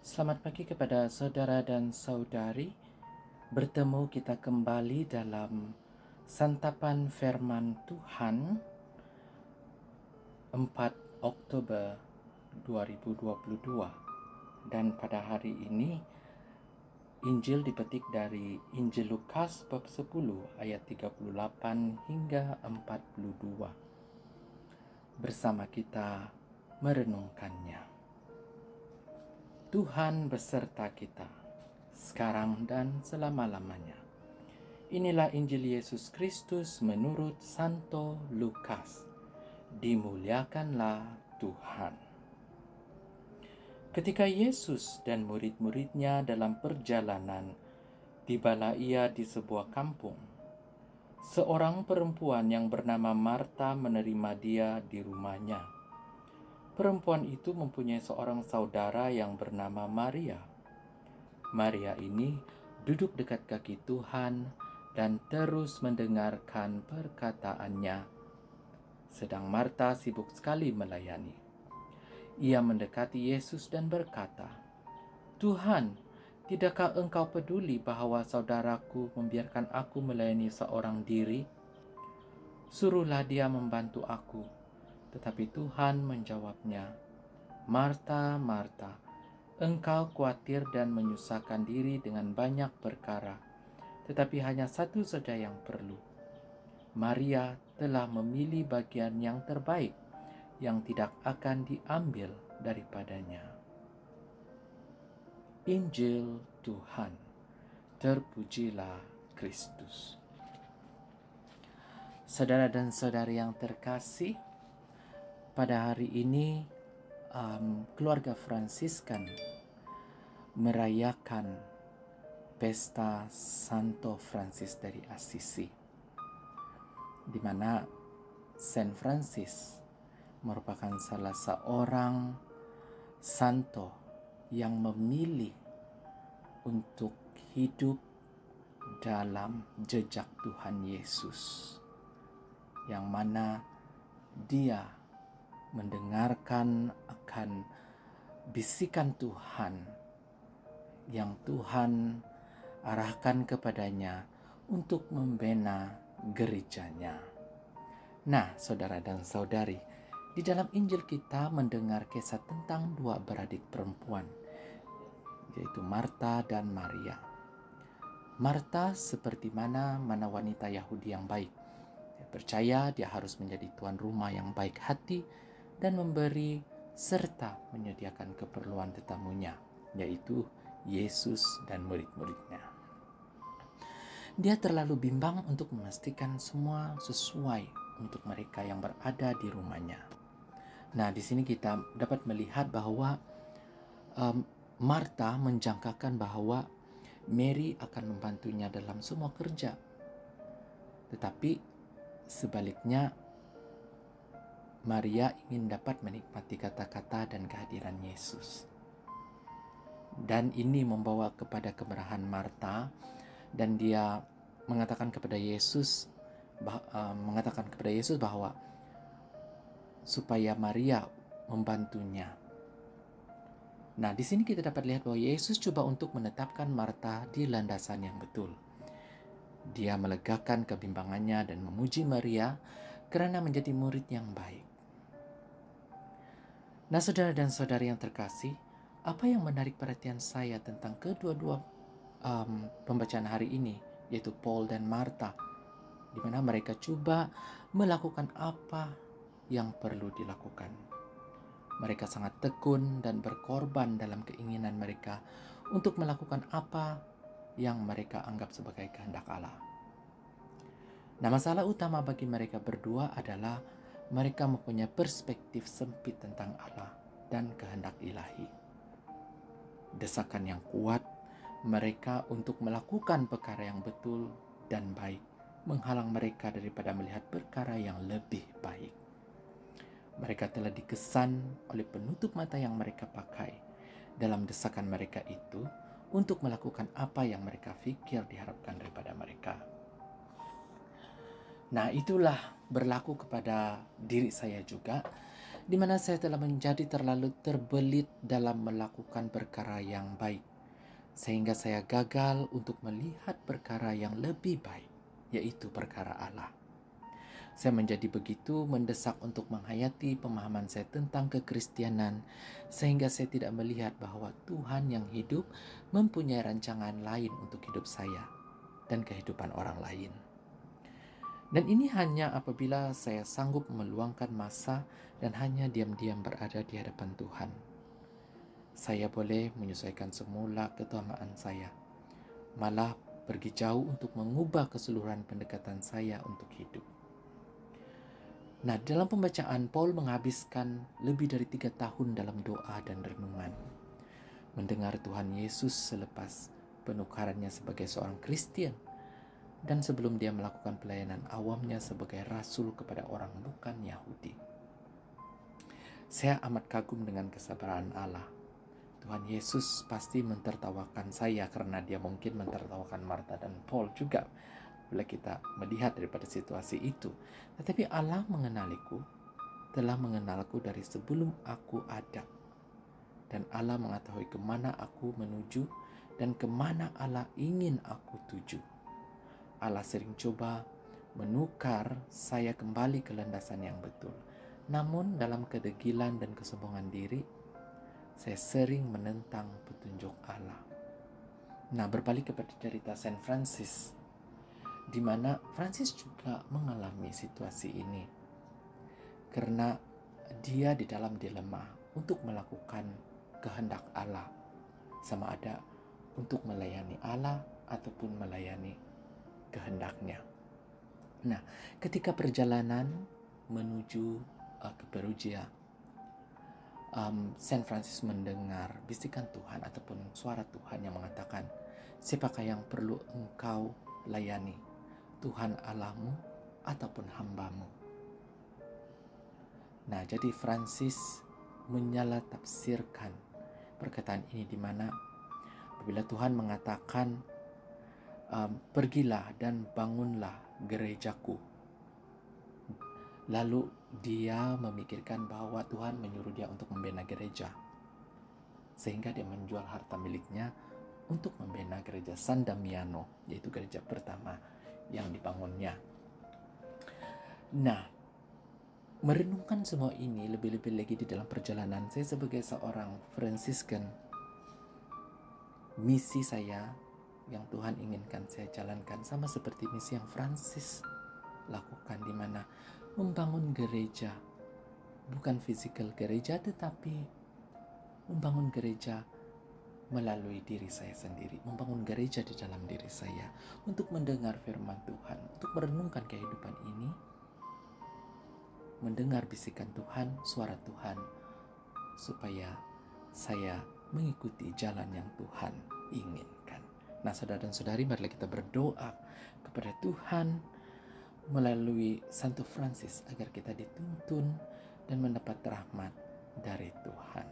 Selamat pagi kepada saudara dan saudari. Bertemu kita kembali dalam santapan firman Tuhan 4 Oktober 2022. Dan pada hari ini Injil dipetik dari Injil Lukas bab 10 ayat 38 hingga 42. Bersama kita merenungkannya. Tuhan beserta kita, sekarang dan selama-lamanya. Inilah Injil Yesus Kristus menurut Santo Lukas. Dimuliakanlah Tuhan. Ketika Yesus dan murid-muridnya dalam perjalanan, tibalah ia di sebuah kampung. Seorang perempuan yang bernama Marta menerima dia di rumahnya. Perempuan itu mempunyai seorang saudara yang bernama Maria. Maria ini duduk dekat kaki Tuhan dan terus mendengarkan perkataannya. Sedang Marta sibuk sekali melayani. Ia mendekati Yesus dan berkata, "Tuhan, tidakkah engkau peduli bahwa saudaraku membiarkan aku melayani seorang diri? Suruhlah dia membantu aku." Tetapi Tuhan menjawabnya, "Marta, Marta, engkau khawatir dan menyusahkan diri dengan banyak perkara, tetapi hanya satu saja yang perlu. Maria telah memilih bagian yang terbaik, yang tidak akan diambil daripadanya." Injil Tuhan. Terpujilah Kristus. Saudara dan saudari yang terkasih, pada hari ini keluarga Fransiskan merayakan pesta Santo Francis dari Assisi, di mana Saint Francis merupakan salah seorang santo yang memilih untuk hidup dalam jejak Tuhan Yesus, yang mana dia mendengarkan akan bisikan Tuhan yang Tuhan arahkan kepadanya untuk membina gerejanya. Nah, saudara dan saudari, di dalam Injil kita mendengar kisah tentang dua beradik perempuan, yaitu Marta dan Maria. Marta seperti mana wanita Yahudi yang baik. Dia percaya dia harus menjadi tuan rumah yang baik hati dan memberi serta menyediakan keperluan tetamunya, yaitu Yesus dan murid-muridnya. Dia terlalu bimbang untuk memastikan semua sesuai untuk mereka yang berada di rumahnya. Nah, di sini kita dapat melihat bahwa Marta menjangkakan bahwa Mary akan membantunya dalam semua kerja. Tetapi sebaliknya, Maria ingin dapat menikmati kata-kata dan kehadiran Yesus. Dan ini membawa kepada kemarahan Marta, dan dia mengatakan kepada Yesus bahwa supaya Maria membantunya. Nah, di sini kita dapat lihat bahwa Yesus coba untuk menetapkan Marta di landasan yang betul. Dia melegakan kebimbangannya dan memuji Maria karena menjadi murid yang baik. Nah, saudara dan saudari yang terkasih, apa yang menarik perhatian saya tentang kedua-dua pembacaan hari ini, yaitu Paul dan Marta, di mana mereka coba melakukan apa yang perlu dilakukan. Mereka sangat tekun dan berkorban dalam keinginan mereka untuk melakukan apa yang mereka anggap sebagai kehendak Allah. Nah, masalah utama bagi mereka berdua adalah mereka mempunyai perspektif sempit tentang Allah dan kehendak ilahi. Desakan yang kuat mereka untuk melakukan perkara yang betul dan baik menghalang mereka daripada melihat perkara yang lebih baik. Mereka telah dikesan oleh penutup mata yang mereka pakai dalam desakan mereka itu untuk melakukan apa yang mereka pikir diharapkan daripada mereka. Nah, itulah berlaku kepada diri saya juga. di mana saya telah menjadi terlalu terbelit dalam melakukan perkara yang baik, sehingga saya gagal untuk melihat perkara yang lebih baik, yaitu perkara Allah. Saya menjadi begitu mendesak untuk menghayati pemahaman saya tentang kekristenan, sehingga saya tidak melihat bahwa Tuhan yang hidup mempunyai rancangan lain untuk hidup saya dan kehidupan orang lain. Dan ini hanya apabila saya sanggup meluangkan masa dan hanya diam-diam berada di hadapan Tuhan. Saya boleh menyesuaikan semula keutamaan saya, malah pergi jauh untuk mengubah keseluruhan pendekatan saya untuk hidup. Nah, dalam pembacaan, Paul menghabiskan lebih dari 3 tahun dalam doa dan renungan, mendengar Tuhan Yesus selepas penukarannya sebagai seorang Kristen, dan sebelum dia melakukan pelayanan awamnya sebagai rasul kepada orang bukan Yahudi. Saya amat kagum dengan kesabaran Allah. Tuhan Yesus pasti mentertawakan saya karena dia mungkin mentertawakan Marta dan Paul juga bila kita melihat daripada situasi itu. Tetapi Allah telah mengenalku dari sebelum aku ada. Dan Allah mengetahui kemana aku menuju dan kemana Allah ingin aku tuju. Allah sering coba menukar saya kembali ke landasan yang betul. Namun dalam kedegilan dan kesombongan diri, saya sering menentang petunjuk Allah. Nah, berbalik kepada cerita Saint Francis, di mana Francis juga mengalami situasi ini karena dia di dalam dilema untuk melakukan kehendak Allah, sama ada untuk melayani Allah ataupun melayani kehendaknya. Nah, ketika perjalanan menuju ke Perugia, Saint Francis mendengar bisikan Tuhan ataupun suara Tuhan yang mengatakan, siapakah yang perlu engkau layani, Tuhan Allahmu ataupun hambamu? Nah, jadi Francis menyalah-tafsirkan perkataan ini, di mana apabila Tuhan mengatakan, pergilah dan bangunlah gerejaku, lalu dia memikirkan bahwa Tuhan menyuruh dia untuk membina gereja, sehingga dia menjual harta miliknya untuk membina gereja San Damiano, yaitu gereja pertama yang dibangunnya. Nah, merenungkan semua ini lebih-lebih lagi di dalam perjalanan saya sebagai seorang Fransiskan, misi saya yang Tuhan inginkan saya jalankan sama seperti misi yang Francis lakukan, di mana membangun gereja, bukan fisikal gereja, tetapi membangun gereja melalui diri saya sendiri, membangun gereja di dalam diri saya untuk mendengar firman Tuhan, untuk merenungkan kehidupan ini, mendengar bisikan Tuhan, suara Tuhan, supaya saya mengikuti jalan yang Tuhan inginkan. Nah, saudara dan saudari, mari kita berdoa kepada Tuhan melalui Santo Francis agar kita dituntun dan mendapat rahmat dari Tuhan.